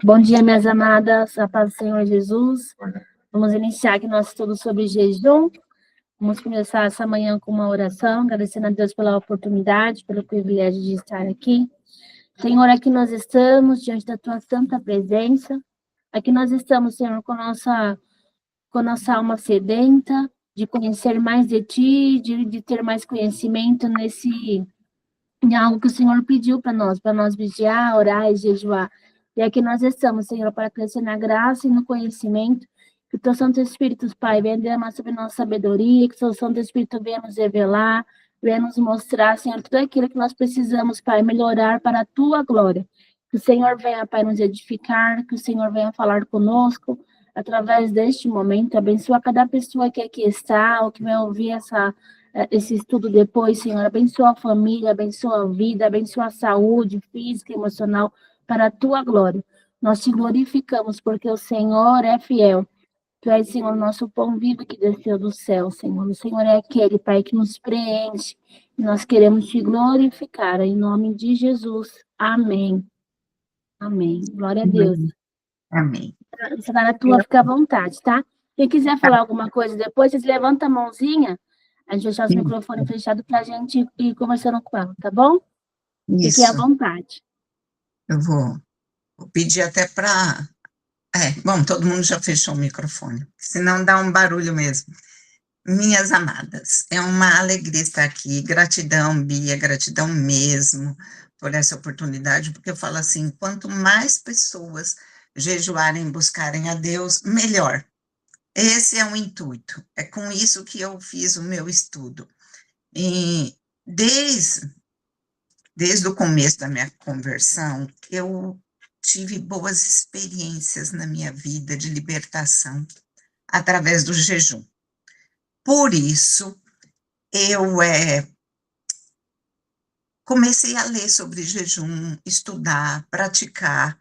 Bom dia, minhas amadas, a paz do Senhor Jesus. Vamos iniciar aqui nosso estudo sobre jejum. Vamos começar essa manhã com uma oração, agradecendo a Deus pela oportunidade, pelo privilégio de estar aqui. Senhor, aqui nós estamos, diante da Tua santa presença. Aqui nós estamos, Senhor, com nossa alma sedenta, de conhecer mais de Ti, de ter mais conhecimento em algo que o Senhor pediu para nós vigiar, orar e jejuar. E aqui nós estamos, Senhor, para crescer na graça e no conhecimento. Que o Teu Santo Espírito, Pai, venha derramar sobre nossa sabedoria, que o Teu Santo Espírito venha nos revelar, venha nos mostrar, Senhor, tudo aquilo que nós precisamos, Pai, melhorar para a Tua glória. Que o Senhor venha, Pai, nos edificar, que o Senhor venha falar conosco através deste momento. Abençoa cada pessoa que aqui está, ou que vai ouvir esse estudo depois, Senhor. Abençoa a família, abençoa a vida, abençoa a saúde física e emocional para a Tua glória. Nós te glorificamos porque o Senhor é fiel. Tu és, Senhor, nosso pão vivo que desceu do céu, Senhor. O Senhor é aquele, Pai, que nos preenche. E nós queremos te glorificar, em nome de Jesus. Amém. Amém. Glória a Deus. Amém. Você vai na tua, fica à vontade, tá? Quem quiser falar alguma coisa depois, vocês levantam a mãozinha, a gente vai deixar os microfones fechados para a gente ir conversando com ela, tá bom? Fique à vontade. Eu vou pedir até para... bom, todo mundo já fechou o microfone, senão dá um barulho mesmo. Minhas amadas, é uma alegria estar aqui, gratidão, Bia, gratidão mesmo por essa oportunidade, porque eu falo assim, quanto mais pessoas jejuarem, buscarem a Deus, melhor. Esse é o intuito, é com isso que eu fiz o meu estudo. E desde o começo da minha conversão, eu tive boas experiências na minha vida de libertação através do jejum. Por isso, eu comecei a ler sobre jejum, estudar, praticar,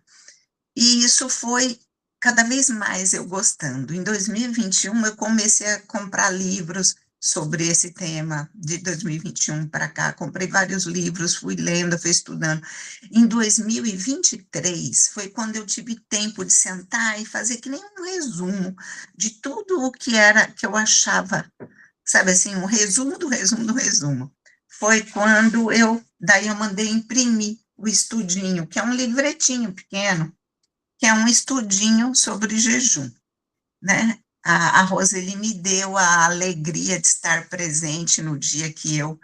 e isso foi cada vez mais eu gostando. Em 2021, eu comecei a comprar livros sobre esse tema, de 2021 para cá, comprei vários livros, fui lendo, fui estudando. Em 2023, foi quando eu tive tempo de sentar e fazer que nem um resumo de tudo o que eu achava, sabe assim, um resumo do resumo do resumo. Foi quando daí eu mandei imprimir o estudinho, que é um livretinho pequeno, que é um estudinho sobre jejum, né? A Roseli me deu a alegria de estar presente no dia que eu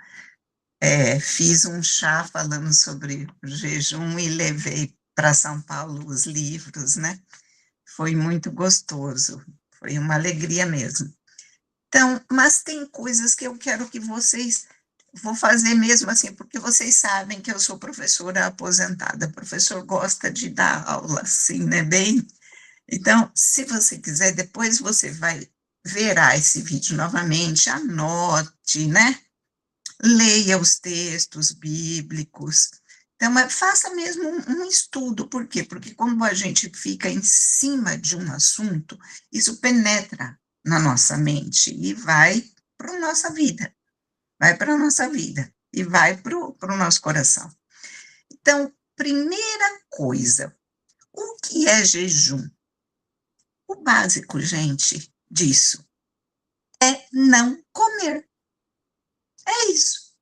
fiz um chá falando sobre o jejum e levei para São Paulo os livros, né? Foi muito gostoso, foi uma alegria mesmo. Então, mas tem coisas que eu quero que vocês... Vou fazer mesmo assim, porque vocês sabem que eu sou professora aposentada. O professor gosta de dar aula assim, né? Então, se você quiser, depois você verá esse vídeo novamente, anote, né? Leia os textos bíblicos. Então, faça mesmo um estudo. Por quê? Porque quando a gente fica em cima de um assunto, isso penetra na nossa mente e vai para a nossa vida. Vai para a nossa vida e vai para o nosso coração. Então, primeira coisa, o que é jejum? O básico, gente, disso é não comer. É isso.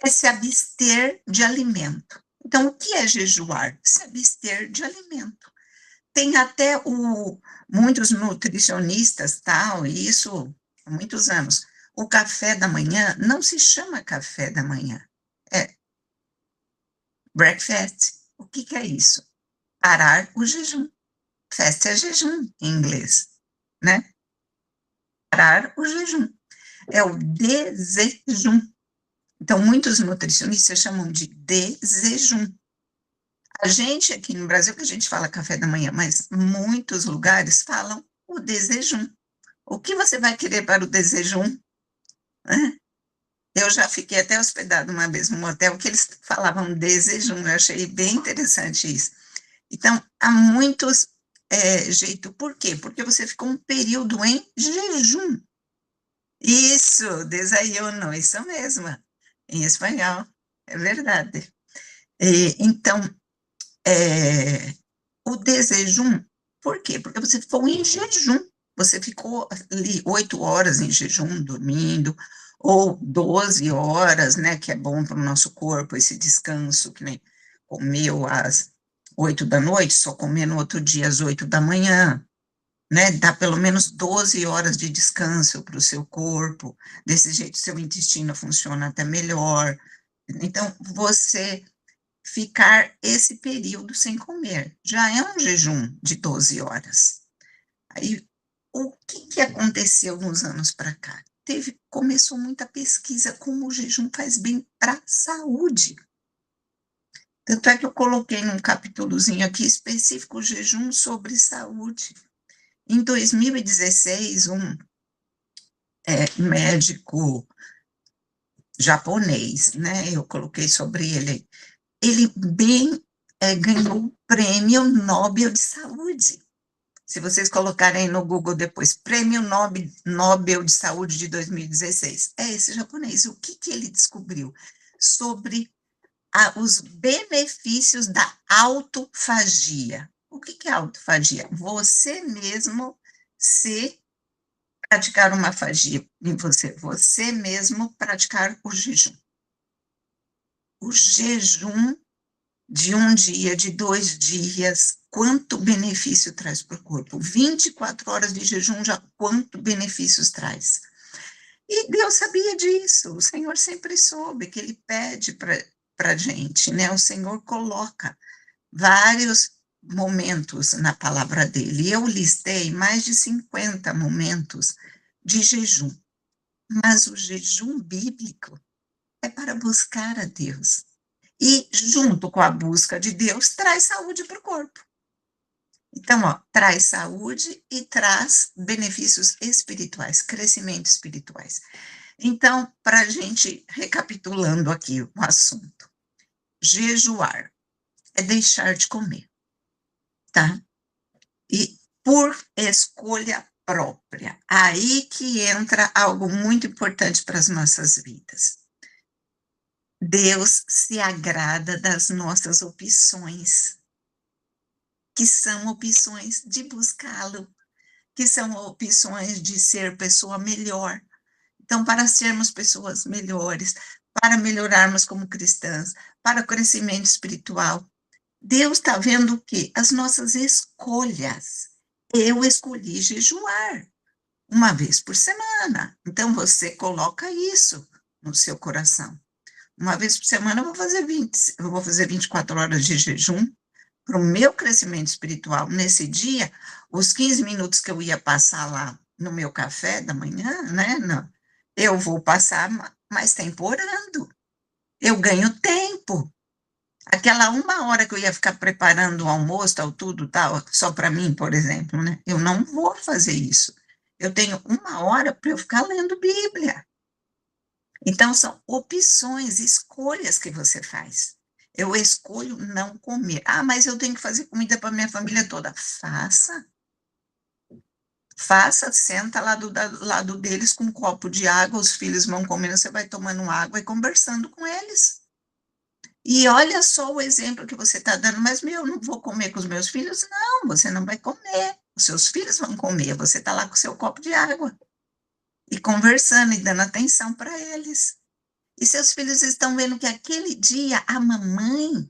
É se abster de alimento. Então, o que é jejuar? Se abster de alimento. Tem até muitos nutricionistas, tal, e isso há muitos anos. O café da manhã não se chama café da manhã, é breakfast. O que é isso? Parar o jejum. Fast é jejum em inglês, né? Parar o jejum. É o desejum. Então, muitos nutricionistas chamam de desejum. A gente aqui no Brasil, que a gente fala café da manhã, mas muitos lugares falam o desejum. O que você vai querer para o desejum? Eu já fiquei até hospedada uma vez num hotel que eles falavam desejum, eu achei bem interessante isso. Então, há muitos jeitos. Por quê? Porque você ficou um período em jejum. Isso, desayuno, isso mesmo, em espanhol, é verdade. Então, o desjejum, por quê? Porque você ficou em jejum, você ficou ali 8 horas em jejum, dormindo, ou 12 horas, né, que é bom para o nosso corpo, esse descanso, que nem comeu às 8 da noite, só comer no outro dia às 8 da manhã, né, dá pelo menos 12 horas de descanso para o seu corpo, desse jeito seu intestino funciona até melhor. Então, você ficar esse período sem comer, já é um jejum de 12 horas. Aí, o que aconteceu nos anos para cá? Começou muita pesquisa como o jejum faz bem para a saúde. Tanto é que eu coloquei num capítulozinho aqui específico o jejum sobre saúde. Em 2016, um médico japonês, né? Eu coloquei sobre ele. Ele ganhou o Prêmio Nobel de Saúde. Se vocês colocarem no Google depois, Prêmio Nobel de Saúde de 2016, é esse japonês. O que ele descobriu? Sobre os benefícios da autofagia. O que é autofagia? Você mesmo se praticar uma fagia em você mesmo praticar o jejum. O jejum de um dia, de 2 dias, quanto benefício traz para o corpo? 24 horas de jejum já quanto benefícios traz? E Deus sabia disso, o Senhor sempre soube que Ele pede para a gente, né? O Senhor coloca vários momentos na palavra dele. Eu listei mais de 50 momentos de jejum, mas o jejum bíblico é para buscar a Deus. E, junto com a busca de Deus, traz saúde para o corpo. Então, traz saúde e traz benefícios espirituais, crescimento espirituais. Então, para a gente, recapitulando aqui o assunto, jejuar é deixar de comer, tá? E por escolha própria. Aí que entra algo muito importante para as nossas vidas. Deus se agrada das nossas opções, que são opções de buscá-lo, que são opções de ser pessoa melhor. Então, para sermos pessoas melhores, para melhorarmos como cristãs, para o crescimento espiritual, Deus está vendo o quê? As nossas escolhas. Eu escolhi jejuar uma vez por semana. Então, você coloca isso no seu coração. Uma vez por semana eu vou fazer 24 horas de jejum para o meu crescimento espiritual. Nesse dia, os 15 minutos que eu ia passar lá no meu café da manhã, né? Não, eu vou passar mais tempo orando. Eu ganho tempo. Aquela 1 hora que eu ia ficar preparando o almoço, tal, tudo, tal, só para mim, por exemplo, né? Eu não vou fazer isso. Eu tenho 1 hora para eu ficar lendo Bíblia. Então, são opções, escolhas que você faz. Eu escolho não comer. Ah, mas eu tenho que fazer comida para minha família toda. Faça. Faça, senta lá do lado deles com um copo de água, os filhos vão comendo, você vai tomando água e conversando com eles. E olha só o exemplo que você está dando, mas eu não vou comer com os meus filhos? Não, você não vai comer. Os seus filhos vão comer, você está lá com o seu copo de água. E conversando e dando atenção para eles. E seus filhos estão vendo que aquele dia a mamãe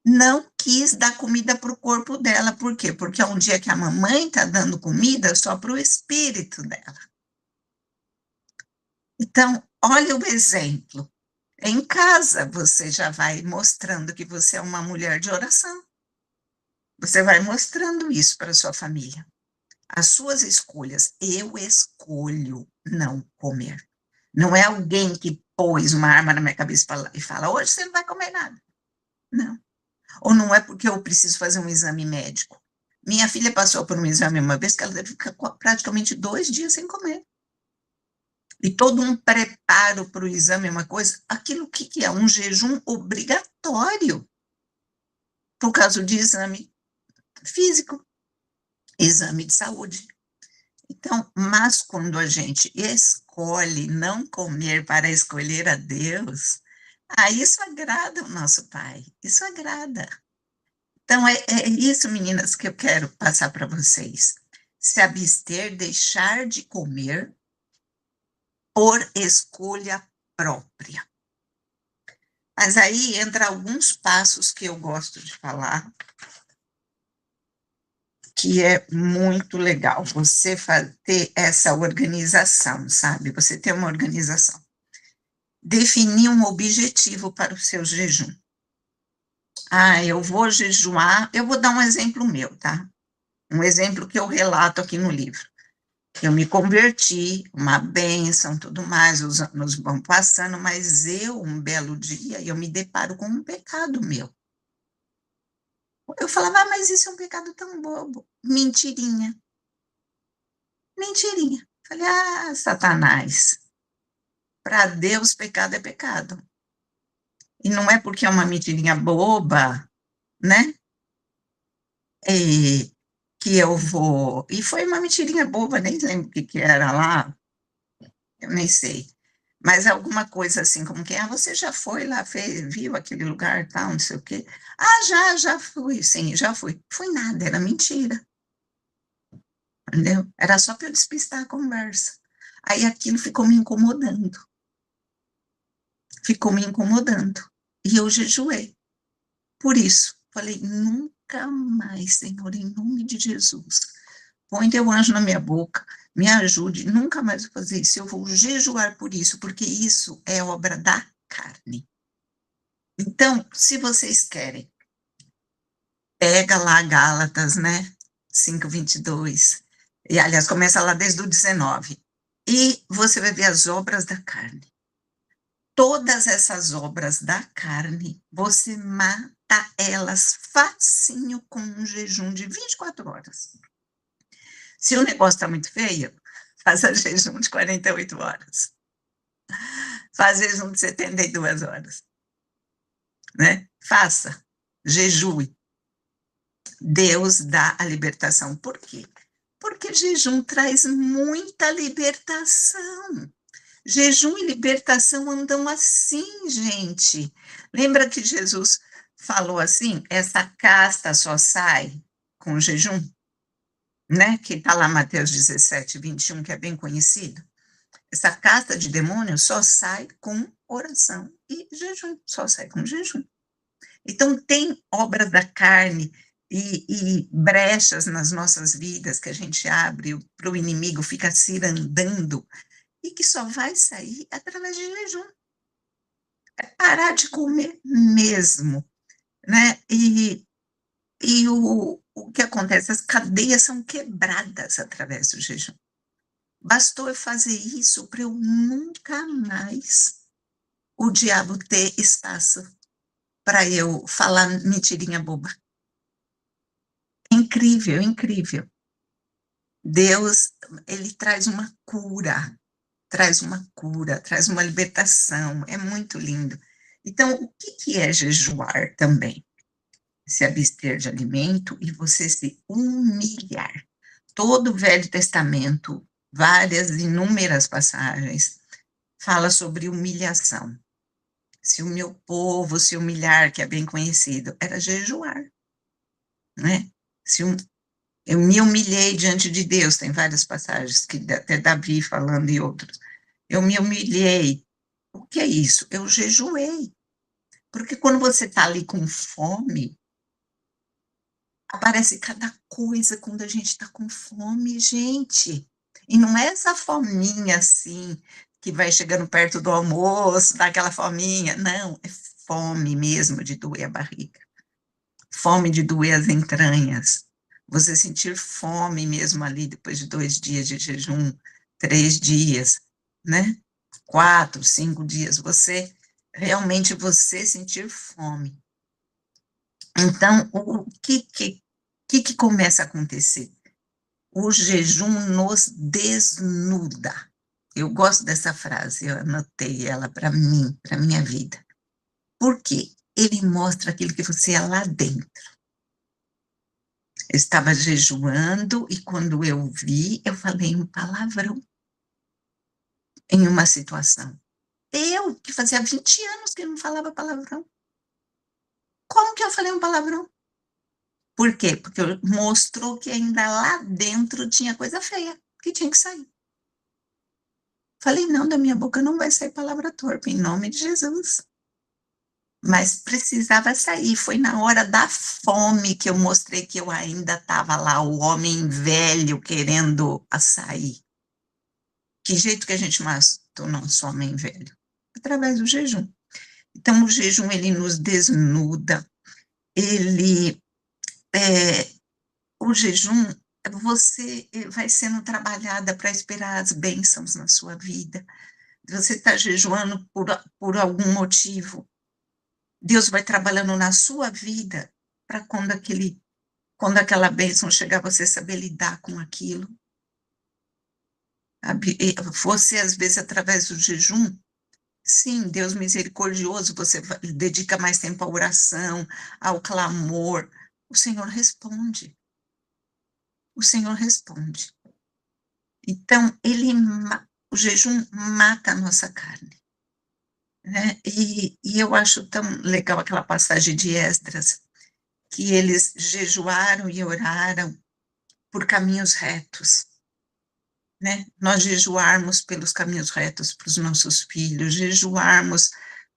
não quis dar comida para o corpo dela. Por quê? Porque é um dia que a mamãe está dando comida só para o espírito dela. Então, olha o exemplo. Em casa, você já vai mostrando que você é uma mulher de oração. Você vai mostrando isso para sua família. As suas escolhas. Eu escolho não comer. Não é alguém que pôs uma arma na minha cabeça e fala, hoje você não vai comer nada. Não. Ou não é porque eu preciso fazer um exame médico. Minha filha passou por um exame uma vez que ela teve que ficar praticamente 2 dias sem comer. E todo um preparo para o exame é uma coisa. Aquilo que é um jejum obrigatório por causa de exame físico, exame de saúde. Então, mas quando a gente escolhe não comer para escolher a Deus, isso agrada o nosso Pai, isso agrada. Então, é isso, meninas, que eu quero passar para vocês. Se abster, deixar de comer por escolha própria. Mas aí entra alguns passos que eu gosto de falar, que é muito legal você ter essa organização, sabe? Você ter uma organização. Definir um objetivo para o seu jejum. Eu vou jejuar, eu vou dar um exemplo meu, tá? Um exemplo que eu relato aqui no livro. Eu me converti, uma bênção, tudo mais, os anos vão passando, mas um belo dia, eu me deparo com um pecado meu. Eu falava, mas isso é um pecado tão bobo. Mentirinha. Mentirinha. Falei, Satanás, para Deus pecado é pecado. E não é porque é uma mentirinha boba, né? Que eu vou... E foi uma mentirinha boba, nem lembro o que era lá, eu nem sei. Mas alguma coisa assim, como que, você já foi lá, viu aquele lugar, tal, não sei o quê. Já fui, sim, já fui. Foi nada, era mentira. Entendeu? Era só para eu despistar a conversa. Aí aquilo ficou me incomodando. Ficou me incomodando. E eu jejuei. Por isso, falei, nunca mais, Senhor, em nome de Jesus, põe teu anjo na minha boca, me ajude, nunca mais vou fazer isso, eu vou jejuar por isso, porque isso é obra da carne. Então, se vocês querem, pega lá Gálatas, né, 5:22, e aliás, começa lá desde o 19, e você vai ver as obras da carne. Todas essas obras da carne, você mata elas facinho com um jejum de 24 horas. Se o negócio está muito feio, faça jejum de 48 horas. Faz jejum de 72 horas. Né? Faça, jejue. Deus dá a libertação. Por quê? Porque jejum traz muita libertação. Jejum e libertação andam assim, gente. Lembra que Jesus falou assim? Essa casta só sai com jejum? Né? Que está lá Mateus 17:21, que é bem conhecido. Essa casta de demônios só sai com oração e jejum, só sai com jejum. Então, tem obras da carne e brechas nas nossas vidas que a gente abre para o inimigo ficar cirandando e que só vai sair através de jejum. É parar de comer mesmo, né? E o que acontece? As cadeias são quebradas através do jejum. Bastou eu fazer isso para eu nunca mais o diabo ter espaço para eu falar mentirinha boba. Incrível, incrível. Deus, ele traz uma cura, traz uma libertação, é muito lindo. Então, o que é jejuar também? Se abster de alimento e você se humilhar. Todo o Velho Testamento, várias, inúmeras passagens, fala sobre humilhação. Se o meu povo se humilhar, que é bem conhecido, era jejuar, né? Eu me humilhei diante de Deus, tem várias passagens, que até Davi falando e outros. Eu me humilhei. O que é isso? Eu jejuei. Porque quando você está ali com fome, aparece cada coisa quando a gente está com fome, gente. E não é essa fominha assim, que vai chegando perto do almoço, dá aquela fominha. Não, é fome mesmo de doer a barriga. Fome de doer as entranhas. Você sentir fome mesmo ali depois de 2 dias de jejum, 3 dias, né? 4, 5 dias. Você sentir fome. Então, o que começa a acontecer? O jejum nos desnuda. Eu gosto dessa frase, eu anotei ela para mim, para minha vida. Por quê? Ele mostra aquilo que você é lá dentro. Eu estava jejuando e quando eu vi, eu falei um palavrão em uma situação. Eu, que fazia 20 anos que não falava palavrão. Como que eu falei um palavrão? Por quê? Porque mostrou que ainda lá dentro tinha coisa feia, que tinha que sair. Falei, não, da minha boca não vai sair palavra torpe, em nome de Jesus. Mas precisava sair. Foi na hora da fome que eu mostrei que eu ainda estava lá, o homem velho querendo sair. Que jeito que a gente mata o nosso homem velho? Através do jejum. Então, o jejum, ele nos desnuda, ele, o jejum, você vai sendo trabalhada para esperar as bênçãos na sua vida. Você está jejuando por algum motivo. Deus vai trabalhando na sua vida para quando aquela bênção chegar, você saber lidar com aquilo. Você, às vezes, através do jejum, sim, Deus misericordioso, você dedica mais tempo à oração, ao clamor. O Senhor responde. O Senhor responde. Então, o jejum mata a nossa carne. Né? E eu acho tão legal aquela passagem de Esdras, que eles jejuaram e oraram por caminhos retos. Né? Nós jejuarmos pelos caminhos retos para os nossos filhos, jejuarmos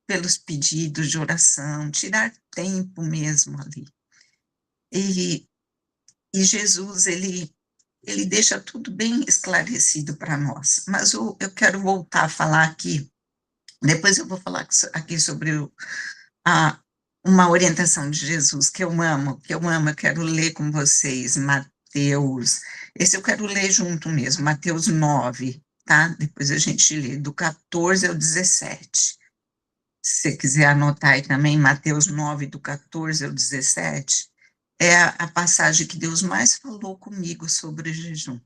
pelos pedidos de oração, tirar tempo mesmo ali. E Jesus, ele deixa tudo bem esclarecido para nós. Mas eu quero voltar a falar aqui, depois eu vou falar aqui sobre uma orientação de Jesus que eu amo, eu quero ler com vocês, Mateus, esse eu quero ler junto mesmo, Mateus 9, tá? Depois a gente lê, do 14 ao 17. Se você quiser anotar aí também, Mateus 9, do 14 ao 17, é a passagem que Deus mais falou comigo sobre jejum.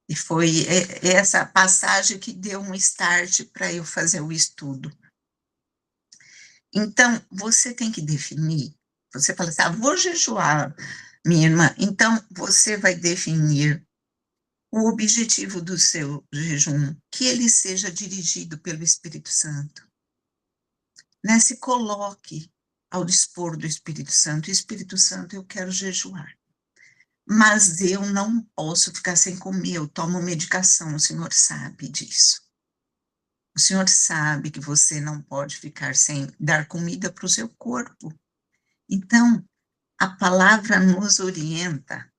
E foi essa passagem que deu um start para eu fazer o estudo. Então, você tem que definir, você fala assim, vou jejuar, minha irmã, então você vai definir o objetivo do seu jejum, que ele seja dirigido pelo Espírito Santo. Né? Se coloque ao dispor do Espírito Santo. Espírito Santo, eu quero jejuar. Mas eu não posso ficar sem comer, eu tomo medicação, o Senhor sabe disso. O Senhor sabe que você não pode ficar sem dar comida para o seu corpo. Então, a palavra nos orienta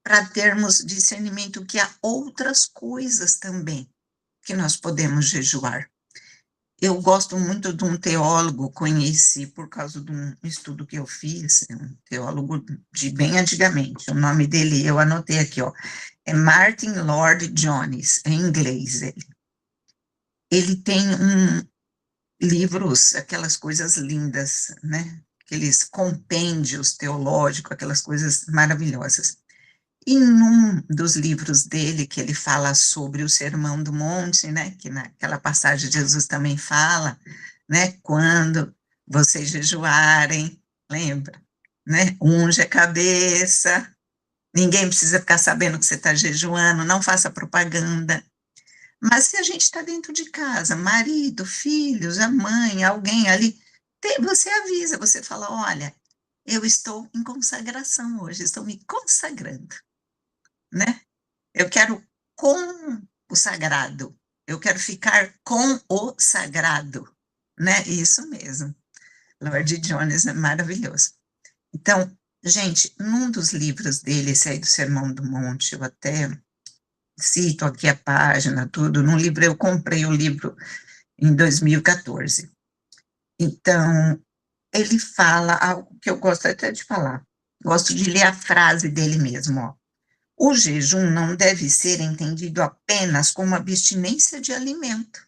para termos discernimento que há outras coisas também que nós podemos jejuar. Eu gosto muito de um teólogo, conheci por causa de um estudo que eu fiz, um teólogo de bem antigamente, o nome dele eu anotei aqui, ó, é Martin Lloyd-Jones, em inglês ele. Ele tem livros, aquelas coisas lindas, né? Aqueles compêndios teológicos, aquelas coisas maravilhosas. E num dos livros dele, que ele fala sobre o Sermão do Monte, né, que naquela passagem Jesus também fala, né, quando vocês jejuarem, lembra, né, unge a cabeça, ninguém precisa ficar sabendo que você está jejuando, não faça propaganda. Mas se a gente está dentro de casa, marido, filhos, a mãe, alguém ali, você avisa, você fala, olha, eu estou em consagração hoje, estou me consagrando. Né? Eu quero com o sagrado, eu quero ficar com o sagrado, né? Isso mesmo. Lloyd-Jones é maravilhoso. Então, gente, num dos livros dele, esse aí do Sermão do Monte, eu até cito aqui a página, tudo, num livro, eu comprei o livro em 2014. Então, ele fala algo que eu gosto até de falar, gosto de ler a frase dele mesmo, ó. O jejum não deve ser entendido apenas como abstinência de alimento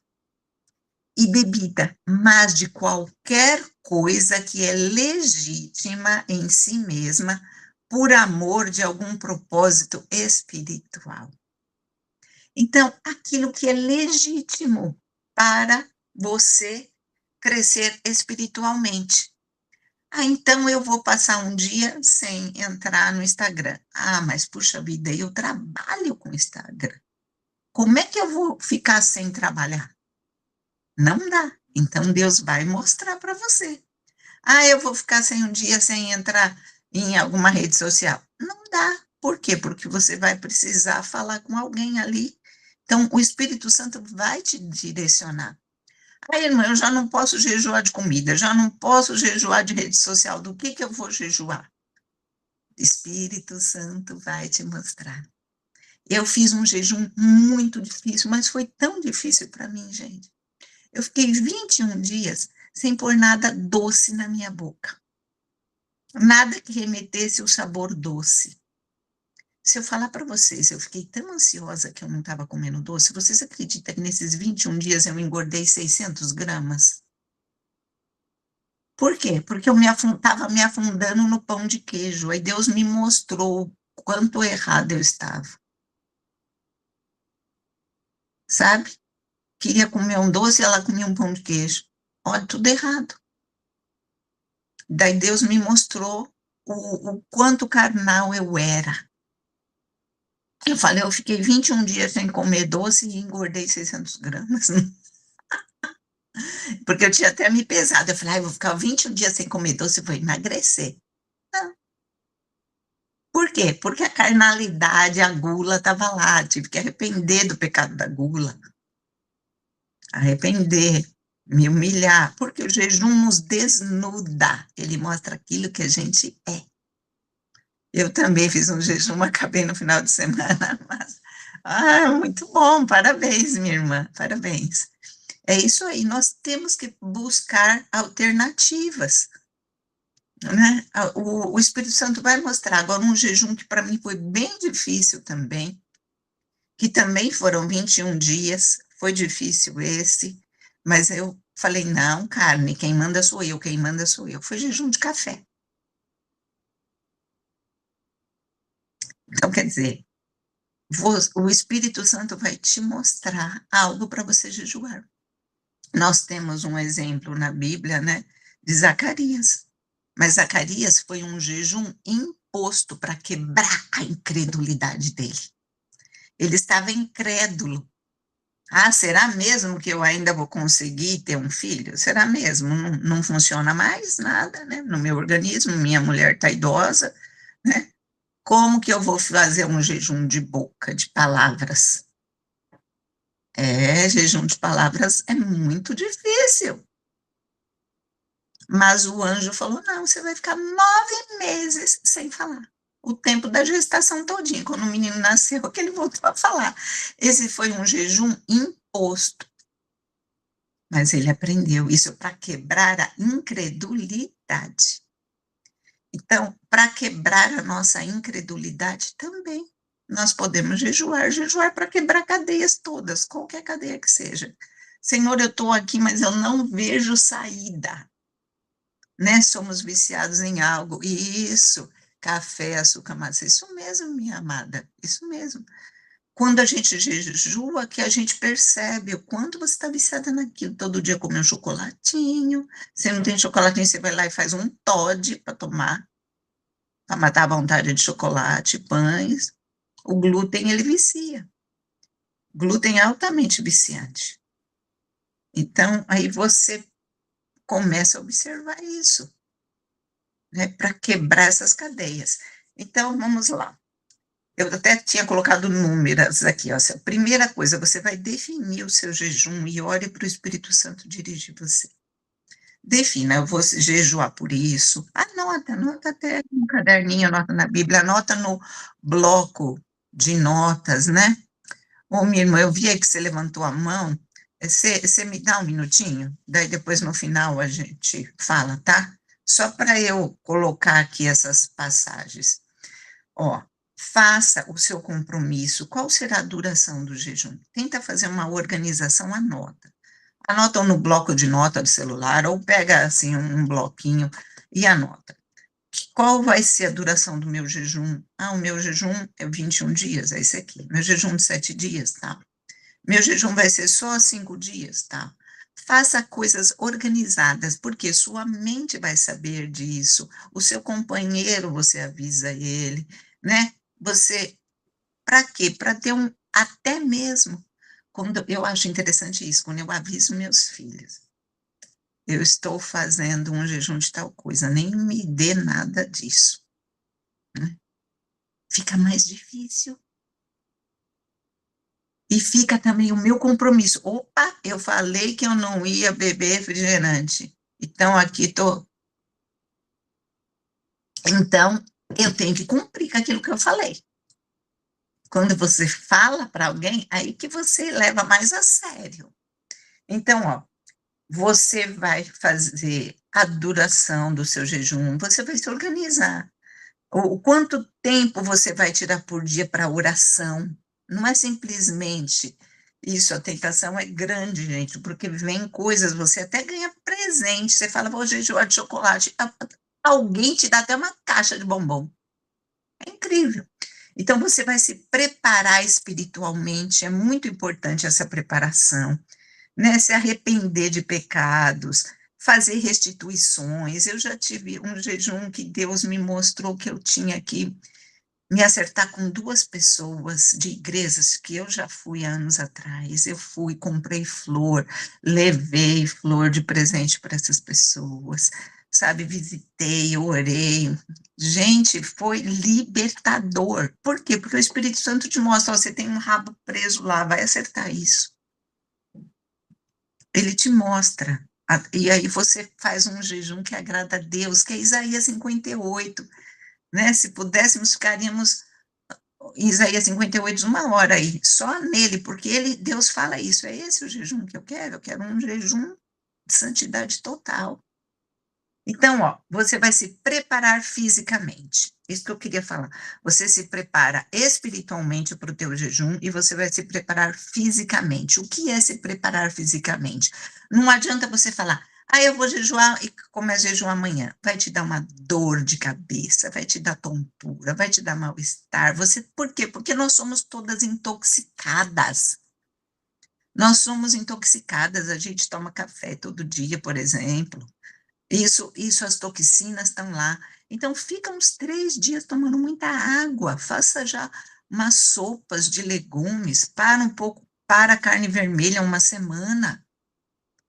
e bebida, mas de qualquer coisa que é legítima em si mesma por amor de algum propósito espiritual. Então, aquilo que é legítimo para você crescer espiritualmente. Então eu vou passar um dia sem entrar no Instagram. Mas puxa vida, eu trabalho com Instagram. Como é que eu vou ficar sem trabalhar? Não dá. Então Deus vai mostrar para você. Eu vou ficar sem um dia sem entrar em alguma rede social? Não dá. Por quê? Porque você vai precisar falar com alguém ali. Então, o Espírito Santo vai te direcionar. Aí, irmã, eu já não posso jejuar de comida, já não posso jejuar de rede social. Do que eu vou jejuar? O Espírito Santo vai te mostrar. Eu fiz um jejum muito difícil, mas foi tão difícil para mim, gente. Eu fiquei 21 dias sem pôr nada doce na minha boca. Nada que remetesse o sabor doce. Se eu falar para vocês, eu fiquei tão ansiosa que eu não estava comendo doce, vocês acreditam que nesses 21 dias eu engordei 600 gramas? Por quê? Porque eu estava me afundando no pão de queijo. Aí Deus me mostrou o quanto errado eu estava. Sabe? Queria comer um doce e ela comia um pão de queijo. Olha, tudo errado. Daí Deus me mostrou o quanto carnal eu era. Eu falei, eu fiquei 21 dias sem comer doce e engordei 600 gramas. Porque eu tinha até me pesado. Eu falei, eu vou ficar 21 dias sem comer doce e vou emagrecer. Não. Por quê? Porque a carnalidade, a gula estava lá. Tive que arrepender do pecado da gula. Arrepender, me humilhar. Porque o jejum nos desnuda. Ele mostra aquilo que a gente é. Eu também fiz um jejum, acabei no final de semana, mas... muito bom, parabéns, minha irmã, parabéns. É isso aí, nós temos que buscar alternativas, né? O Espírito Santo vai mostrar agora um jejum que para mim foi bem difícil também, que também foram 21 dias, foi difícil esse, mas eu falei, não, carne, quem manda sou eu, quem manda sou eu. Foi jejum de café. Então, quer dizer, o Espírito Santo vai te mostrar algo para você jejuar. Nós temos um exemplo na Bíblia, né, de Zacarias. Mas Zacarias foi um jejum imposto para quebrar a incredulidade dele. Ele estava incrédulo. Será mesmo que eu ainda vou conseguir ter um filho? Será mesmo? Não, não funciona mais nada, né? No meu organismo, minha mulher está idosa, né? Como que eu vou fazer um jejum de boca, de palavras? Jejum de palavras é muito difícil. Mas o anjo falou, não, você vai ficar 9 meses sem falar. O tempo da gestação todinha. Quando o menino nasceu, que ele voltou a falar. Esse foi um jejum imposto. Mas ele aprendeu isso para quebrar a incredulidade. Então, para quebrar a nossa incredulidade também, nós podemos jejuar para quebrar cadeias todas, qualquer cadeia que seja. Senhor, eu estou aqui, mas eu não vejo saída. Né? Somos viciados em algo. E isso, café, açúcar, massa, isso mesmo, minha amada, isso mesmo. Quando a gente jejua, que a gente percebe o quanto você está viciada naquilo. Todo dia comer um chocolatinho. Se não tem chocolatinho, você vai lá e faz um Toddy para tomar, para matar a vontade de chocolate, pães. O glúten, ele vicia. Glúten é altamente viciante. Então, aí você começa a observar isso, né, para quebrar essas cadeias. Então, vamos lá. Eu até tinha colocado números aqui, ó. A primeira coisa, você vai definir o seu jejum e ore para o Espírito Santo dirigir você. Defina, eu vou jejuar por isso. Anota até no caderninho, anota na Bíblia, anota no bloco de notas, né? Ô, minha irmã, eu vi aí que você levantou a mão. Você me dá um minutinho? Daí depois no final a gente fala, tá? Só para eu colocar aqui essas passagens. Ó, faça o seu compromisso. Qual será a duração do jejum? Tenta fazer uma organização, anota. Anota no bloco de nota do celular ou pega assim um bloquinho e anota. Qual vai ser a duração do meu jejum? O meu jejum é 21 dias, é esse aqui. Meu jejum de 7 dias, tá? Meu jejum vai ser só 5 dias, tá? Faça coisas organizadas, porque sua mente vai saber disso. O seu companheiro, você avisa ele, né? Para quê? Para ter até mesmo, quando eu acho interessante isso, quando eu aviso meus filhos, eu estou fazendo um jejum de tal coisa, nem me dê nada disso. fica mais difícil. E fica também o meu compromisso. Opa, eu falei que eu não ia beber refrigerante. Então, aqui estou. Então, eu tenho que cumprir com aquilo que eu falei. Quando você fala para alguém, aí que você leva mais a sério. Então, ó, você vai fazer a duração do seu jejum, você vai se organizar. O quanto tempo você vai tirar por dia para oração? Não é simplesmente isso, a tentação é grande, gente, porque vem coisas, você até ganha presente, você fala, vou jejuar de chocolate, alguém te dá até uma caixa de bombom. É incrível. Então, você vai se preparar espiritualmente, é muito importante essa preparação, né? Se arrepender de pecados, fazer restituições. Eu já tive um jejum que Deus me mostrou que eu tinha que me acertar com duas pessoas de igrejas que eu já fui há anos atrás. Eu fui, comprei flor, levei flor de presente para essas pessoas, sabe? Visitei, orei. Gente, foi libertador. Por quê? Porque o Espírito Santo te mostra, ó, você tem um rabo preso lá, vai acertar isso. Ele te mostra. E aí você faz um jejum que agrada a Deus, que é Isaías 58, né? Se pudéssemos, ficaríamos em Isaías 58 uma hora aí, só nele, porque Deus fala isso, é esse o jejum que eu quero um jejum de santidade total. Então, ó, você vai se preparar fisicamente. Isso que eu queria falar. Você se prepara espiritualmente para o teu jejum e você vai se preparar fisicamente. O que é se preparar fisicamente? Não adianta você falar, eu vou jejuar e começo a jejuar amanhã. Vai te dar uma dor de cabeça, vai te dar tontura, vai te dar mal-estar. Por quê? Porque nós somos todas intoxicadas. Nós somos intoxicadas, a gente toma café todo dia, por exemplo. Isso, as toxinas estão lá. Então, fica uns 3 dias tomando muita água. Faça já umas sopas de legumes. Para um pouco, para a carne vermelha uma semana.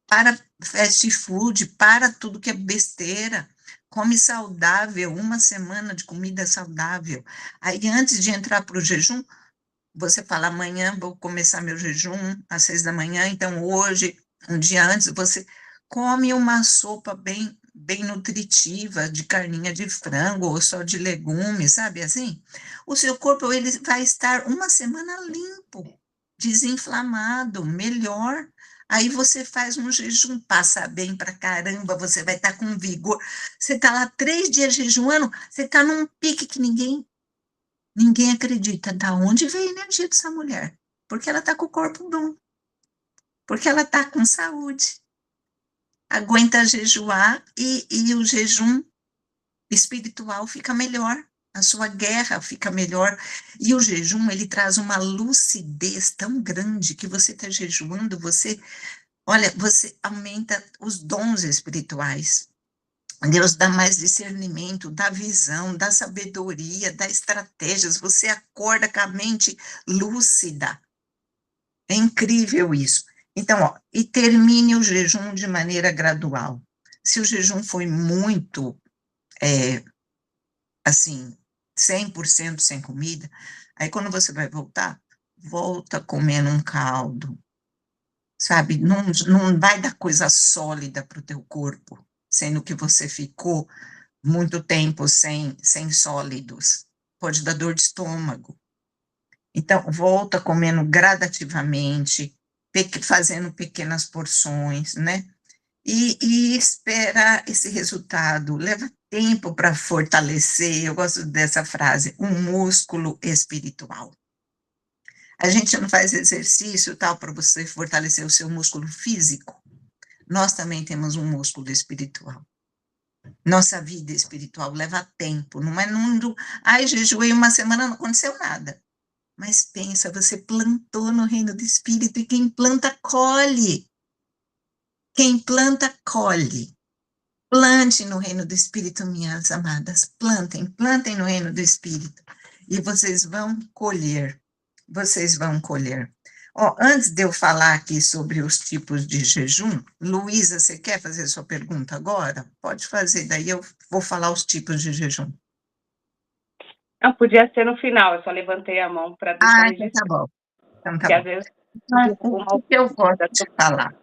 Para fast food, para tudo que é besteira. Come saudável, uma semana de comida saudável. Aí, antes de entrar para o jejum, você fala, amanhã vou começar meu jejum às 6 da manhã, então hoje, um dia antes, você come uma sopa bem nutritiva, de carninha de frango ou só de legumes, sabe assim? O seu corpo, ele vai estar uma semana limpo, desinflamado, melhor. Aí você faz um jejum, passa bem pra caramba, você vai estar com vigor. Você está lá 3 dias jejuando, você está num pique que ninguém acredita da onde veio a energia dessa mulher. Porque ela está com o corpo bom. Porque ela está com saúde. Aguenta jejuar e o jejum espiritual fica melhor. A sua guerra fica melhor. E o jejum, ele traz uma lucidez tão grande que você está jejuando, olha, você aumenta os dons espirituais. Deus dá mais discernimento, dá visão, dá sabedoria, dá estratégias, você acorda com a mente lúcida. É incrível isso. Então, ó, e termine o jejum de maneira gradual. Se o jejum foi muito, assim, 100% sem comida, aí quando você vai voltar, volta comendo um caldo, sabe? Não vai dar coisa sólida para o teu corpo, sendo que você ficou muito tempo sem sólidos, pode dar dor de estômago. Então, volta comendo gradativamente, fazendo pequenas porções, né? E espera esse resultado. Leva tempo para fortalecer, eu gosto dessa frase, um músculo espiritual. A gente não faz exercício tal para você fortalecer o seu músculo físico. Nós também temos um músculo espiritual. Nossa vida espiritual leva tempo, não é mundo. Jejuei uma semana, não aconteceu nada. Mas pensa, você plantou no reino do Espírito e quem planta, colhe. Quem planta, colhe. Plante no reino do Espírito, minhas amadas. Plantem no reino do Espírito. E vocês vão colher. Vocês vão colher. Antes de eu falar aqui sobre os tipos de jejum, Luísa, você quer fazer sua pergunta agora? Pode fazer, daí eu vou falar os tipos de jejum. Não, podia ser no final, eu só levantei a mão para deixar Então registrado. tá bom. Então tá Porque às bom. vezes Então, uma o que eu gosto de falar?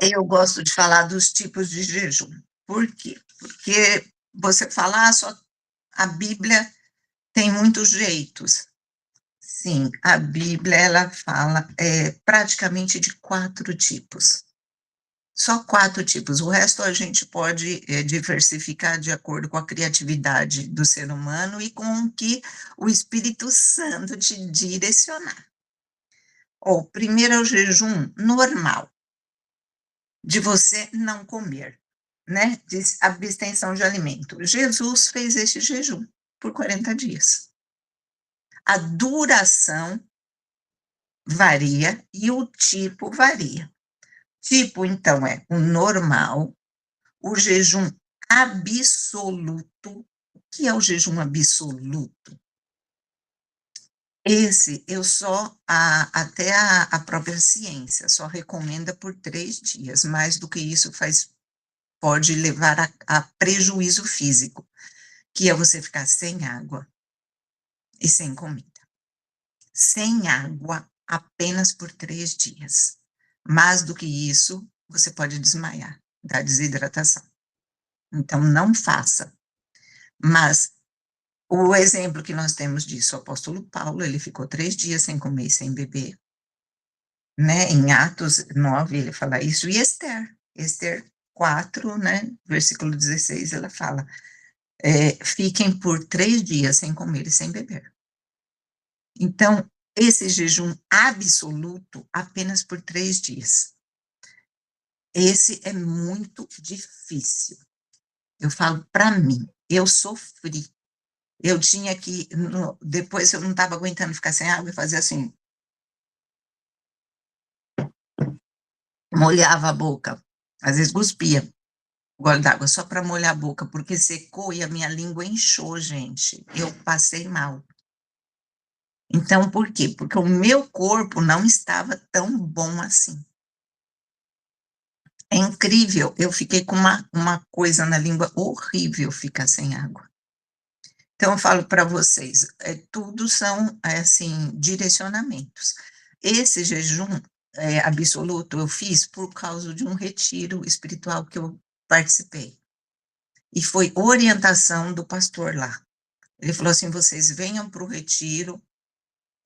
Eu gosto de falar dos tipos de jejum. Por quê? Porque você fala, só a Bíblia tem muitos jeitos. Sim, a Bíblia, ela fala praticamente de 4 tipos. Só 4 tipos. O resto a gente pode diversificar de acordo com a criatividade do ser humano e com o que o Espírito Santo te direcionar. O primeiro é o jejum normal, de você não comer, né? De abstenção de alimento. Jesus fez esse jejum por 40 dias. A duração varia e o tipo varia. Tipo, então, é o normal, o jejum absoluto. O que é o jejum absoluto? Esse eu só, até a própria ciência, só recomenda por 3 dias. Mais do que isso pode levar a prejuízo físico, que é você ficar sem água e sem comida. Sem água apenas por 3 dias. Mais do que isso, você pode desmaiar da desidratação. Então, não faça. Mas o exemplo que nós temos disso, o apóstolo Paulo, ele ficou 3 dias sem comer e sem beber, né? Em Atos 9, ele fala isso, e Esther 4, né? Versículo 16, ela fala, fiquem por 3 dias sem comer e sem beber. Então, esse jejum absoluto, apenas por 3 dias. Esse é muito difícil. Eu falo para mim, eu sofri. Eu tinha que, depois eu não estava aguentando ficar sem água e fazer assim. Molhava a boca, às vezes cuspia gole d'água só para molhar a boca, porque secou e a minha língua inchou, gente. Eu passei mal. Então, por quê? Porque o meu corpo não estava tão bom assim. É incrível, eu fiquei com uma coisa na língua horrível ficar sem água. Então, eu falo para vocês, tudo são, assim, direcionamentos. Esse jejum absoluto eu fiz por causa de um retiro espiritual que eu participei. E foi orientação do pastor lá. Ele falou assim, vocês venham para o retiro,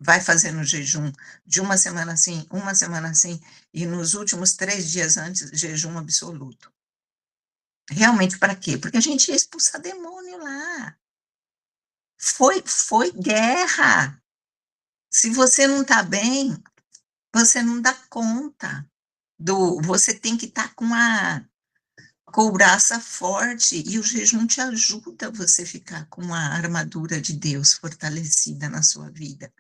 vai fazendo jejum de uma semana assim, e nos últimos 3 dias antes, jejum absoluto. Realmente, para quê? Porque a gente ia expulsar demônio lá. Foi guerra. Se você não está bem, você não dá conta. Você tem que estar com a couraça forte, e o jejum te ajuda você ficar com a armadura de Deus fortalecida na sua vida.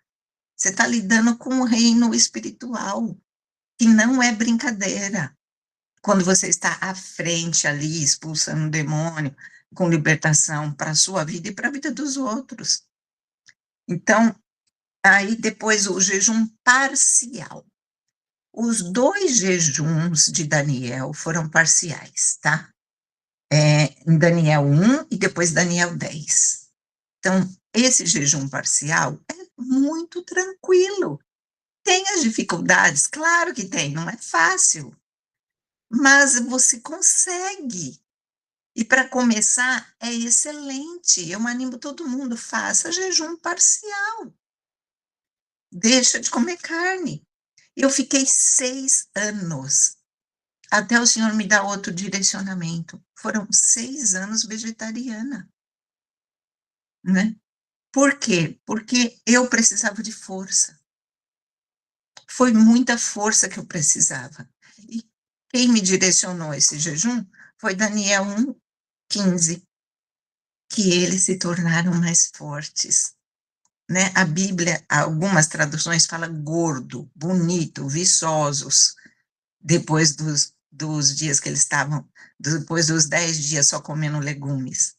Você está lidando com um reino espiritual, que não é brincadeira. Quando você está à frente ali, expulsando o demônio, com libertação para a sua vida e para a vida dos outros. Então, aí depois o jejum parcial. Os 2 jejuns de Daniel foram parciais, tá? Em Daniel 1 e depois Daniel 10. Então, esse jejum parcial é muito tranquilo. Tem as dificuldades? Claro que tem, não é fácil. Mas você consegue. E para começar, é excelente. Eu animo todo mundo, faça jejum parcial. Deixa de comer carne. Eu fiquei 6 anos, até o Senhor me dar outro direcionamento. Foram 6 anos vegetariana, né? Por quê? Porque eu precisava de força. Foi muita força que eu precisava. E quem me direcionou esse jejum foi Daniel 1:15, que eles se tornaram mais fortes, né? A Bíblia, algumas traduções falam gordo, bonito, viçosos, depois dos dias que eles estavam, depois dos 10 dias só comendo legumes.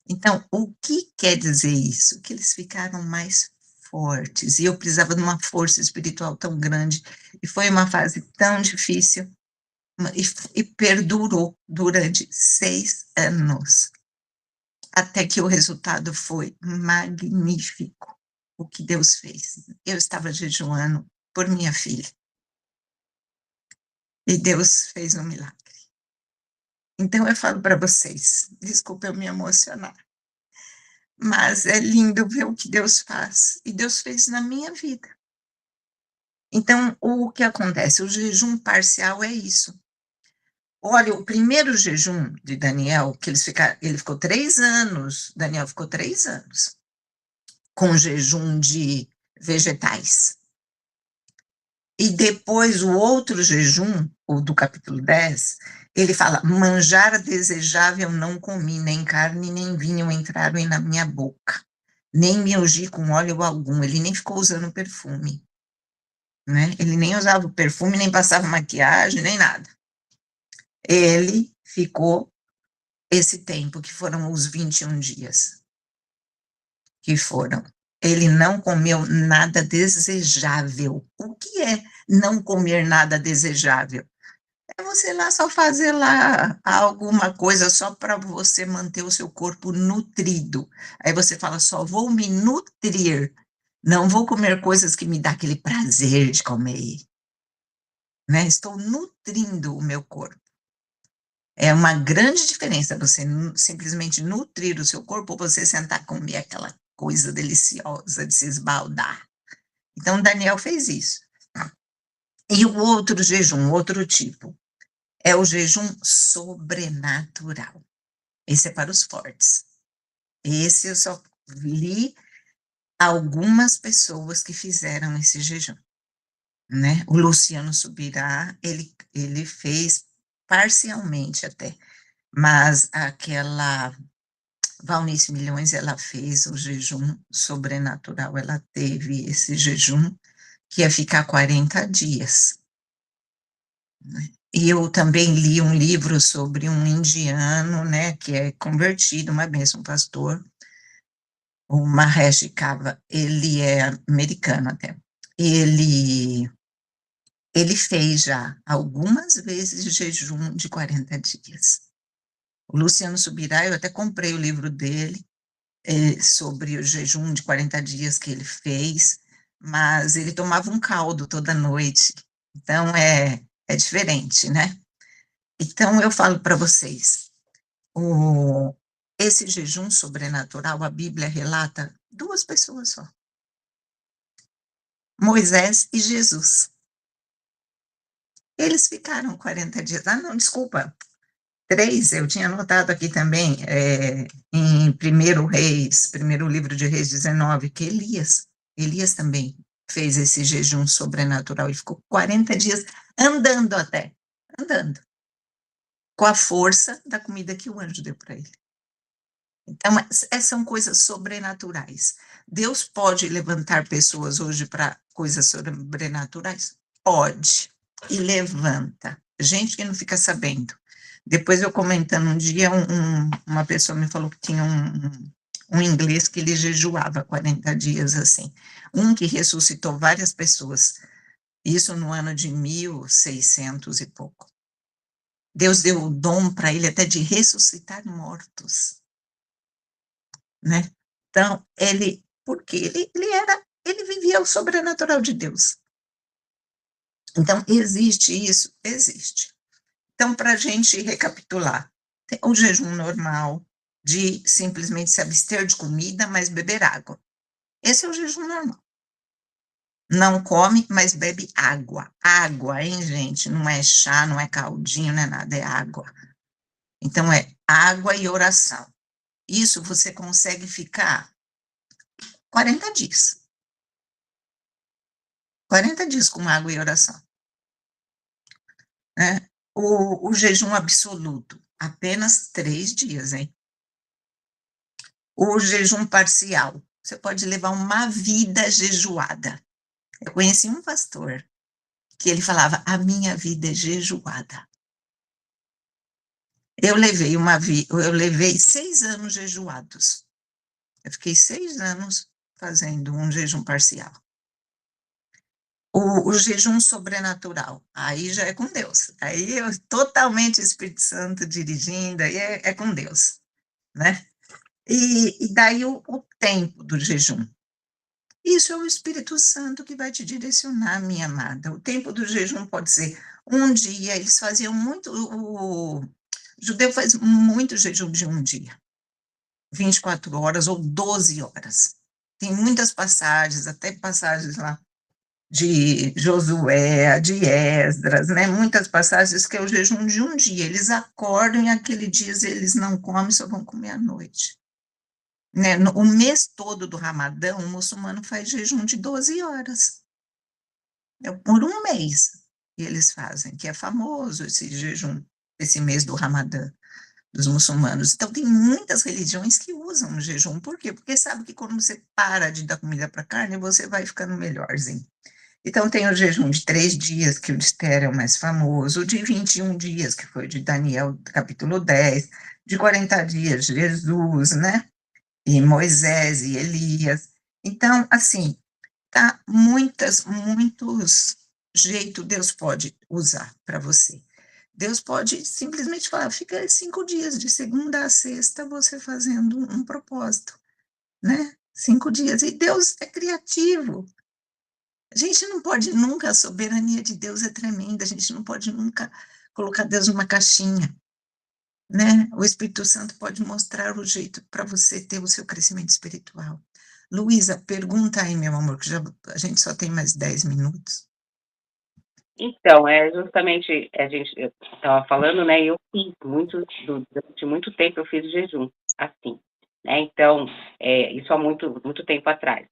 Então, o que quer dizer isso? Que eles ficaram mais fortes, e eu precisava de uma força espiritual tão grande, e foi uma fase tão difícil, e perdurou durante 6 anos. até que o resultado foi magnífico, o que Deus fez. Eu estava jejuando por minha filha, e Deus fez um milagre. Então eu falo para vocês, desculpa eu me emocionar, mas é lindo ver o que Deus faz, e Deus fez na minha vida. Então, o que acontece? O jejum parcial é isso. Olha, o primeiro jejum de Daniel, que ele ficou 3 anos, Daniel ficou 3 anos, com jejum de vegetais. E depois o outro jejum, o do capítulo 10, ele fala, manjar desejável não comi, nem carne nem vinho entraram na minha boca, nem me ungi com óleo algum, ele nem ficou usando perfume, né? Ele nem usava perfume, nem passava maquiagem, nem nada. Ele ficou esse tempo, que foram os 21 dias, que foram. Ele não comeu nada desejável. O que é não comer nada desejável? É você lá só fazer lá alguma coisa só para você manter o seu corpo nutrido. Aí você fala, só vou me nutrir, não vou comer coisas que me dá aquele prazer de comer, né? Estou nutrindo o meu corpo. É uma grande diferença você simplesmente nutrir o seu corpo ou você sentar e comer aquela coisa deliciosa de se esbaldar. Então, Daniel fez isso. E o outro jejum, outro tipo, é o jejum sobrenatural. Esse é para os fortes. Esse eu só li algumas pessoas que fizeram esse jejum, né? O Luciano Subirá, ele fez parcialmente até, mas aquela Valnice Milhões, ela fez o jejum sobrenatural, ela teve esse jejum que ia ficar 40 dias. Né? E eu também li um livro sobre um indiano, né, que é convertido, uma bênção, um pastor, o Mahesh Kava, ele é americano até. Ele fez já algumas vezes jejum de 40 dias. O Luciano Subirá, eu até comprei o livro dele, sobre o jejum de 40 dias que ele fez, mas ele tomava um caldo toda noite, então é diferente, né? Então eu falo para vocês, esse jejum sobrenatural, a Bíblia relata 2 pessoas só, Moisés e Jesus. Eles ficaram 40 dias, não, desculpa, 3, eu tinha anotado aqui também, em primeiro livro de Reis 19, que Elias também fez esse jejum sobrenatural, ele ficou 40 dias andando até, andando, com a força da comida que o anjo deu para ele. Então, são coisas sobrenaturais. Deus pode levantar pessoas hoje para coisas sobrenaturais? Pode, e levanta. Gente que não fica sabendo. Depois eu comentando um dia, uma pessoa me falou que tinha um inglês que ele jejuava 40 dias assim. Um que ressuscitou várias pessoas. Isso no ano de 1600 e pouco. Deus deu o dom para ele até de ressuscitar mortos. Né? Então, porque ele vivia o sobrenatural de Deus. Então, existe isso? Existe. Então, para a gente recapitular, tem o jejum normal, de simplesmente se abster de comida, mas beber água. Esse é o jejum normal. Não come, mas bebe água. Água, hein, gente? Não é chá, não é caldinho, não é nada, é água. Então, é água e oração. Isso você consegue ficar 40 dias. 40 dias com água e oração. Né? O jejum absoluto, apenas 3 dias, hein? O jejum parcial, você pode levar uma vida jejuada. Eu conheci um pastor que ele falava, a minha vida é jejuada. Eu levei 6 anos jejuados. Eu fiquei 6 anos fazendo um jejum parcial. O jejum sobrenatural, aí já é com Deus. Aí totalmente Espírito Santo dirigindo, aí é com Deus, né? E daí o tempo do jejum. Isso é o Espírito Santo que vai te direcionar, minha amada. O tempo do jejum pode ser um dia, eles faziam muito, o judeu faz muito jejum de um dia, 24 horas ou 12 horas. Tem muitas passagens, até passagens lá de Josué, de Esdras, né? Muitas passagens que é o jejum de um dia. Eles acordam e aquele dia eles não comem, só vão comer à noite. Né? O mês todo do Ramadã, o muçulmano faz jejum de 12 horas. É por um mês que eles fazem, que é famoso esse jejum, esse mês do Ramadã dos muçulmanos. Então, tem muitas religiões que usam o jejum. Por quê? Porque sabe que quando você para de dar comida para carne, você vai ficando melhorzinho. Então, tem o jejum de 3 dias, que o de Esther é o mais famoso, o de 21 dias, que foi o de Daniel, capítulo 10, de 40 dias, Jesus, né? E Moisés e Elias. Então, assim, tá muitos jeitos Deus pode usar para você. Deus pode simplesmente falar, fica 5 dias, de segunda a sexta, você fazendo um propósito, né? 5 dias. E Deus é criativo. A gente não pode nunca, a soberania de Deus é tremenda, a gente não pode nunca colocar Deus numa caixinha, né? O Espírito Santo pode mostrar o jeito para você ter o seu crescimento espiritual. Luísa, pergunta aí, meu amor, que a gente só tem mais 10 minutos. Então, é justamente, a gente estava falando, né, eu fiz durante muito tempo eu fiz jejum, assim, né, então, isso há muito tempo atrás.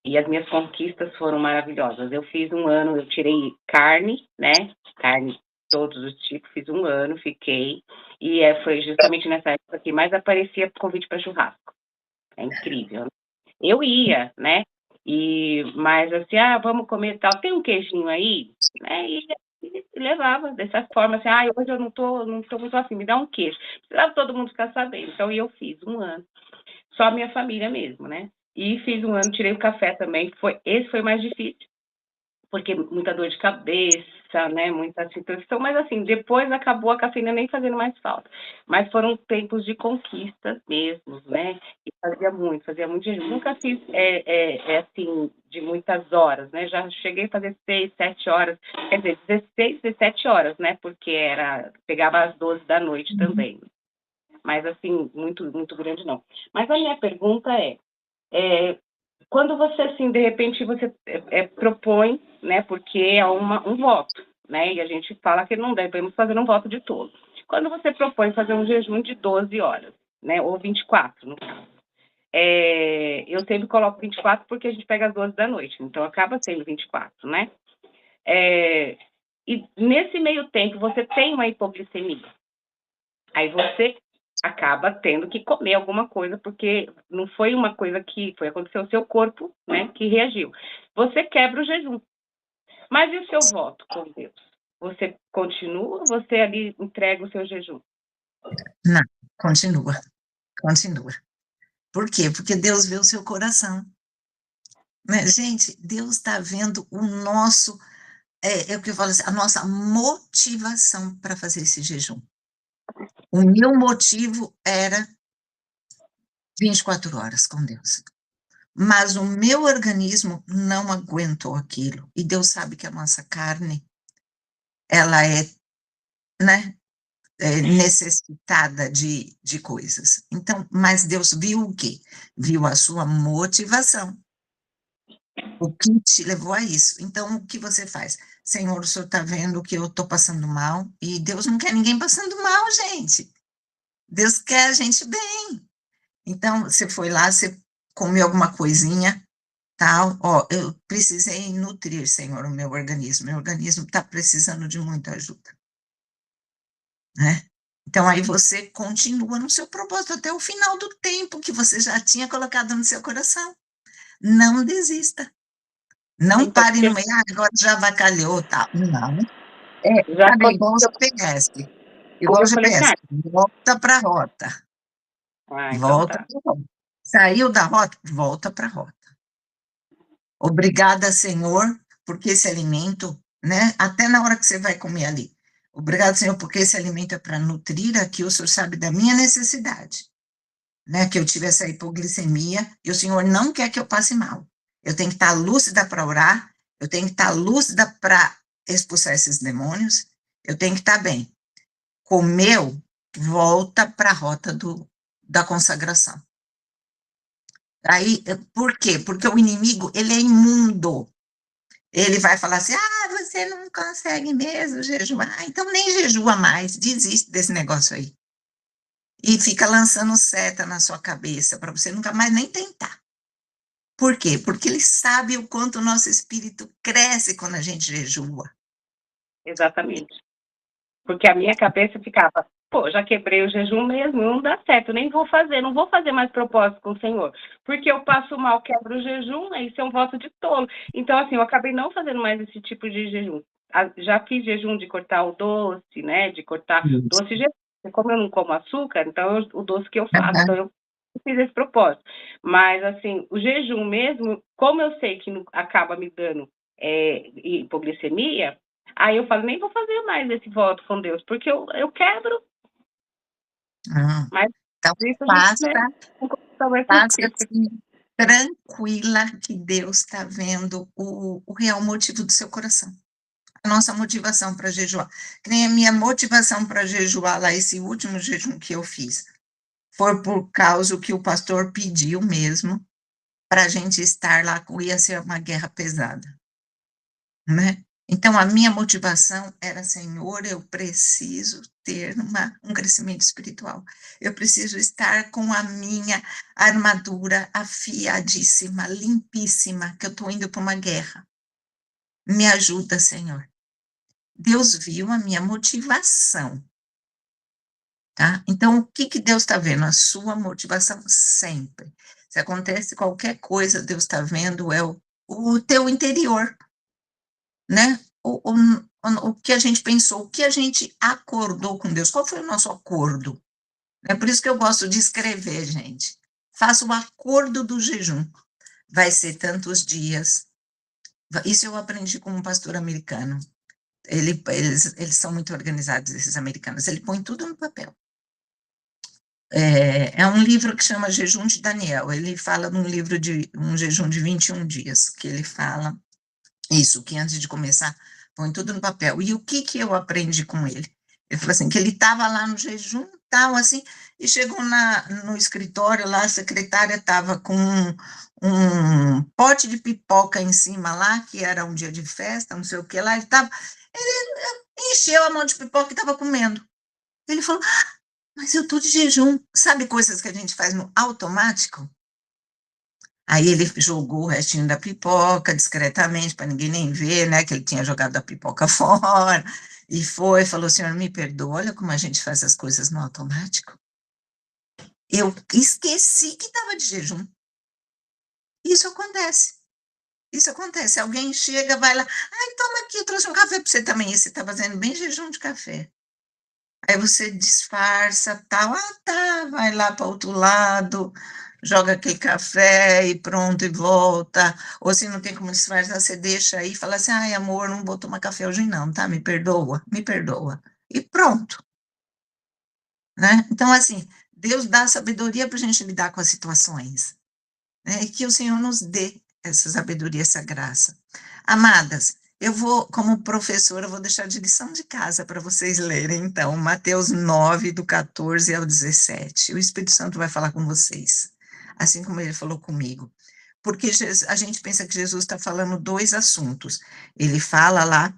E as minhas conquistas foram maravilhosas. Eu fiz um ano, eu tirei carne, né, carne todos os tipos, fiz um ano, fiquei, e foi justamente nessa época que mais aparecia convite para churrasco. É incrível, né? Eu ia, né, mas assim, vamos comer tal, tem um queijinho aí, né, e levava dessa forma, assim, hoje eu não tô muito afim, me dá um queijo. Precisava todo mundo ficar sabendo, então eu fiz um ano, só a minha família mesmo, né, e fiz um ano, tirei o café também, esse foi mais difícil, porque muita dor de cabeça, né, muita situação, mas assim, depois acabou a cafeína nem fazendo mais falta. Mas foram tempos de conquistas mesmo, né, e fazia muito jejum. Nunca fiz, assim, de muitas horas, né, já cheguei a fazer 6, 7 horas, quer dizer, 16, 17 horas, né, porque pegava às 12 da noite também. Mas assim, muito, muito grande não. Mas a minha pergunta quando você, assim, de repente, você propõe, né, porque é um voto, né, e a gente fala que não devemos fazer um voto de todos. Quando você propõe fazer um jejum de 12 horas, né, ou 24, no caso, eu sempre coloco 24 porque a gente pega às 12 da noite, então acaba sendo 24, né? E nesse meio tempo, você tem uma hipoglicemia. Aí você acaba tendo que comer alguma coisa, porque não foi uma coisa que aconteceu o seu corpo, né, que reagiu. Você quebra o jejum. Mas e o seu voto com Deus? Você continua ou você ali entrega o seu jejum? Não, continua. Por quê? Porque Deus vê o seu coração. Né? Gente, Deus está vendo o nosso, é o que eu falo assim, a nossa motivação para fazer esse jejum. O meu motivo era 24 horas com Deus. Mas o meu organismo não aguentou aquilo. E Deus sabe que a nossa carne, ela né, necessitada de coisas. Então, mas Deus viu o quê? Viu a sua motivação. O que te levou a isso? Então, o que você faz? Senhor, o Senhor está vendo que eu estou passando mal, e Deus não quer ninguém passando mal, gente. Deus quer a gente bem. Então, você foi lá, você comeu alguma coisinha, tal, eu precisei nutrir, Senhor, o meu organismo está precisando de muita ajuda, né? Então, aí você continua no seu propósito até o final do tempo que você já tinha colocado no seu coração. Não desista. Não Então, pare no meio, agora já avacalhou, tal. Não. já Sabe, igual o aconteceu. GPS. Igual Como o eu falei GPS. assim, Volta para a rota. então Volta tá. para a rota. Saiu da rota, volta para a rota. Obrigada, Senhor, porque esse alimento, né? Até na hora que você vai comer ali. Obrigado, Senhor, porque esse alimento é para nutrir aqui, o Senhor sabe da minha necessidade. né, que eu tive essa hipoglicemia, e o Senhor não quer que eu passe mal. Eu tenho que estar lúcida para orar, eu tenho que estar lúcida para expulsar esses demônios, eu tenho que estar bem. Comeu, volta para a rota da consagração. Aí, por quê? Porque o inimigo, ele é imundo. Ele vai falar assim, você não consegue mesmo jejuar, então nem jejua mais, desiste desse negócio aí. E fica lançando seta na sua cabeça, para você nunca mais nem tentar. Por quê? Porque ele sabe o quanto o nosso espírito cresce quando a gente jejua. Exatamente. Porque a minha cabeça ficava, pô, já quebrei o jejum mesmo, não dá certo, nem vou fazer, não vou fazer mais propósito com o Senhor. Porque eu passo mal, quebro o jejum, né, isso é um voto de tolo. Então, assim, eu acabei não fazendo mais esse tipo de jejum. Já fiz jejum de cortar o doce, né, de cortar doce jejum. Como eu não como açúcar, então o doce que eu faço, então eu fiz esse propósito. Mas, assim, o jejum mesmo, como eu sei que acaba me dando hipoglicemia, aí eu falo, nem vou fazer mais esse voto com Deus, porque eu quebro. Mas então, isso passa assim, tranquila, que Deus está vendo o real motivo do seu coração. A nossa motivação para jejuar. Que nem a minha motivação para jejuar lá, esse último jejum que eu fiz, foi por causa que o pastor pediu mesmo, para a gente estar lá, ia ser uma guerra pesada, né? Então, a minha motivação era, Senhor, eu preciso ter um crescimento espiritual. Eu preciso estar com a minha armadura afiadíssima, limpíssima, que eu estou indo para uma guerra. Me ajuda, Senhor. Deus viu a minha motivação, tá? Então, o que Deus está vendo? A sua motivação sempre. Se acontece qualquer coisa, Deus está vendo o teu interior, né? O que a gente pensou, o que a gente acordou com Deus, qual foi o nosso acordo? É por isso que eu gosto de escrever, gente. Faça o acordo do jejum. Vai ser tantos dias. Isso eu aprendi com um pastor americano. Eles são muito organizados, esses americanos. Ele põe tudo no papel. É um livro que chama Jejum de Daniel. Ele fala num livro de um jejum de 21 dias, que ele fala isso, que antes de começar, põe tudo no papel. E o que eu aprendi com ele? Ele falou assim, que ele estava lá no jejum, tal, assim, e chegou no escritório lá, a secretária estava com um pote de pipoca em cima lá, que era um dia de festa, não sei o que lá, ele encheu a mão de pipoca e estava comendo. Ele falou, mas eu estou de jejum. Sabe coisas que a gente faz no automático? Aí ele jogou o restinho da pipoca discretamente, para ninguém nem ver, né, que ele tinha jogado a pipoca fora, e falou, Senhor, me perdoa, olha como a gente faz as coisas no automático. Eu esqueci que estava de jejum. Isso acontece. Alguém chega, vai lá, toma aqui, eu trouxe um café para você também, e você está fazendo bem jejum de café. Aí você disfarça, tal, tá, vai lá para outro lado, joga aquele café e pronto, e volta. Ou se não tem como disfarçar, você deixa aí e fala assim, ai, amor, não vou tomar café hoje não, tá? Me perdoa. E pronto, né? Então, assim, Deus dá sabedoria para a gente lidar com as situações, né? E que o Senhor nos dê essa sabedoria, essa graça. Amadas, eu vou, como professora, vou deixar de lição de casa para vocês lerem, então, Mateus 9, do 14 ao 17. O Espírito Santo vai falar com vocês, assim como ele falou comigo. Porque a gente pensa que Jesus está falando dois assuntos. Ele fala lá,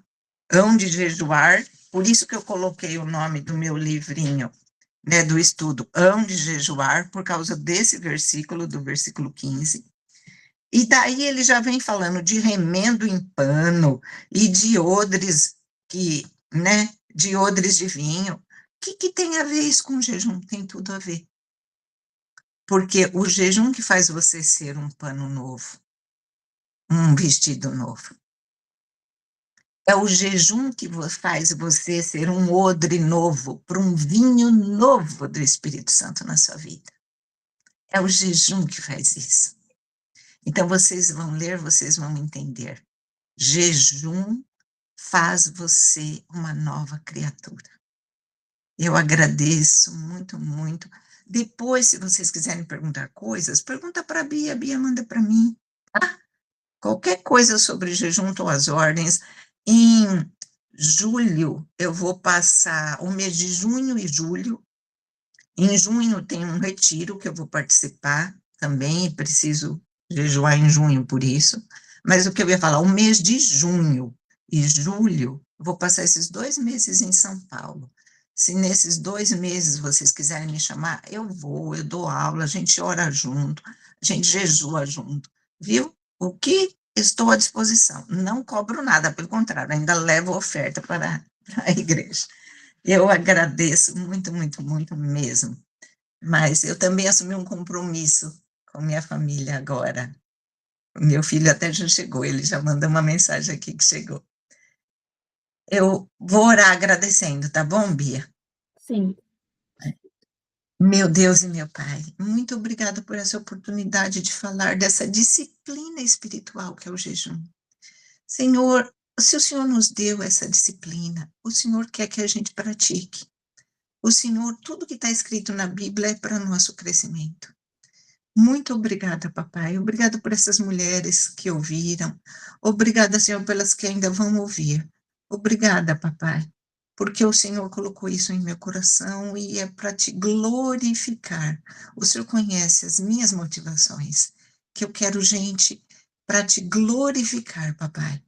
hão de jejuar, por isso que eu coloquei o nome do meu livrinho, né, do estudo, hão de jejuar, por causa desse versículo, do versículo 15. E daí ele já vem falando de remendo em pano e de odres de odres de vinho. O que tem a ver isso com o jejum? Tem tudo a ver. Porque o jejum que faz você ser um pano novo, um vestido novo. É o jejum que faz você ser um odre novo, para um vinho novo do Espírito Santo na sua vida. É o jejum que faz isso. Então, vocês vão ler, vocês vão entender. Jejum faz você uma nova criatura. Eu agradeço muito, muito. Depois, se vocês quiserem perguntar coisas, pergunta para a Bia manda para mim, tá? Qualquer coisa sobre jejum, estou às ordens. Em julho, eu vou passar o mês de junho e julho. Em junho tem um retiro que eu vou participar também, e preciso jejuar em junho por isso. Mas o que eu ia falar, o mês de junho e julho, eu vou passar esses 2 meses em São Paulo. Se nesses 2 meses vocês quiserem me chamar, eu vou, eu dou aula, a gente ora junto, a gente jejua junto, viu? O que estou à disposição. Não cobro nada, pelo contrário, ainda levo oferta para a igreja. Eu agradeço muito, muito, muito mesmo. Mas eu também assumi um compromisso com minha família agora. O meu filho até já chegou, ele já mandou uma mensagem aqui que chegou. Eu vou orar agradecendo, tá bom, Bia? Sim. Meu Deus e meu Pai, muito obrigada por essa oportunidade de falar dessa disciplina espiritual que é o jejum. Senhor, se o Senhor nos deu essa disciplina, o Senhor quer que a gente pratique. O Senhor, tudo que está escrito na Bíblia é para nosso crescimento. Muito obrigada, papai. Obrigada por essas mulheres que ouviram. Obrigada, Senhor, pelas que ainda vão ouvir. Obrigada, papai, porque o Senhor colocou isso em meu coração e é para te glorificar. O Senhor conhece as minhas motivações, que eu quero gente para te glorificar, papai.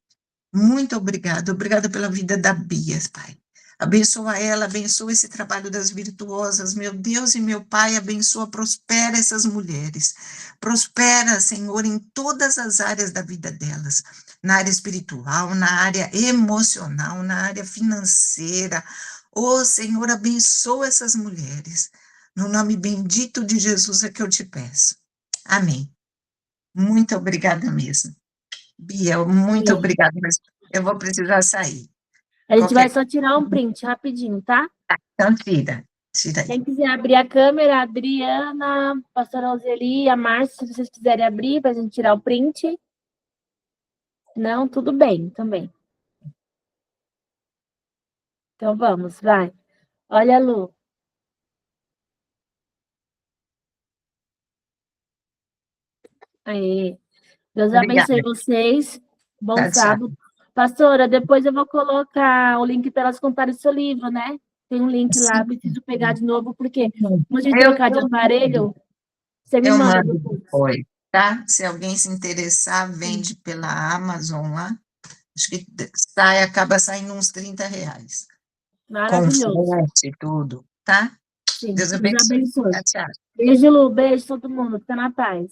Muito obrigada. Obrigada pela vida da Bia, pai. Abençoa ela, abençoa esse trabalho das virtuosas, meu Deus e meu Pai, abençoa, prospera essas mulheres, prospera, Senhor, em todas as áreas da vida delas, na área espiritual, na área emocional, na área financeira. Oh, Senhor, abençoa essas mulheres, no nome bendito de Jesus é que eu te peço. Amém. Muito obrigada mesmo. Bia, muito Sim. obrigada, mas eu vou precisar sair. A gente vai Qualquer só tirar um print rapidinho, tá? Então, tira aí. Quem quiser abrir a câmera, a Adriana, pastora Roseli, a Márcia, se vocês quiserem abrir para a gente tirar o print. Não, tudo bem também. Então vamos, vai. Olha, Lu. Aí. Deus Obrigada. abençoe vocês. Bom Tchau, tchau. sábado. Pastora, depois eu vou colocar o link para elas comprarem seu livro, né? Tem um link lá, preciso pegar de novo, porque quando a gente trocar de aparelho, você me eu manda mando depois. depois, tá? Se alguém se interessar, vende pela Amazon lá. Acho que acaba saindo uns R$30. Com Maravilhoso. frete e tudo, tá? Sim, Deus Deus abençoe. abençoe. Tchau, tchau. Beijo, Lu. Beijo todo mundo. Fica na paz.